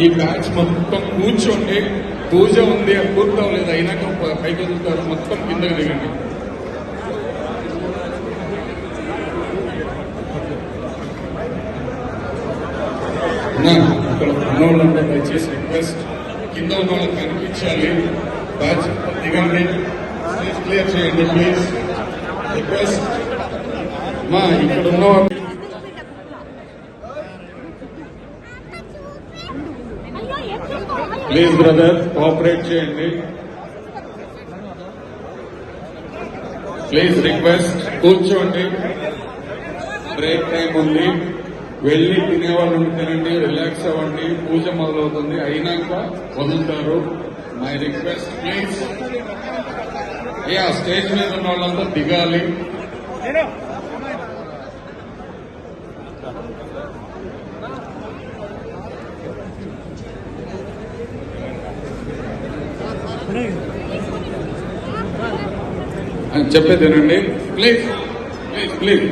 ఈ బ్యాచ్ మొత్తం కూర్చోండి. పూజ ఉంది, పూర్తవలేదు, అయినాక పైకి వదులుతారు. మొత్తం కిందకి దిగండి. ఇక్కడ ఉన్నోళ్ళంతా దయచేసి రిక్వెస్ట్, కింద ఉన్న వాళ్ళకి కనిపించాలి. బ్యాచ్ దిగండి, క్లియర్ చేయండి ప్లీజ్. రిక్వెస్ట్ మా ఇక్కడ ఉన్న ప్లీజ్ బ్రదర్ కోఆపరేట్ చేయండి. ప్లీజ్ రిక్వెస్ట్ కూర్చోండి. బ్రేక్ టైం ఉంది, వెళ్ళి తినేవాళ్ళు తినండి, రిలాక్స్ అవ్వండి. పూజ మొదలవుతుంది, అయినాక వదులుతారు. My request please. స్టేజ్ మీద ఉన్న వాళ్ళంతా దిగాలి. చెప్పేదేనండి ప్లీజ్ ప్లీజ్ ప్లీజ్.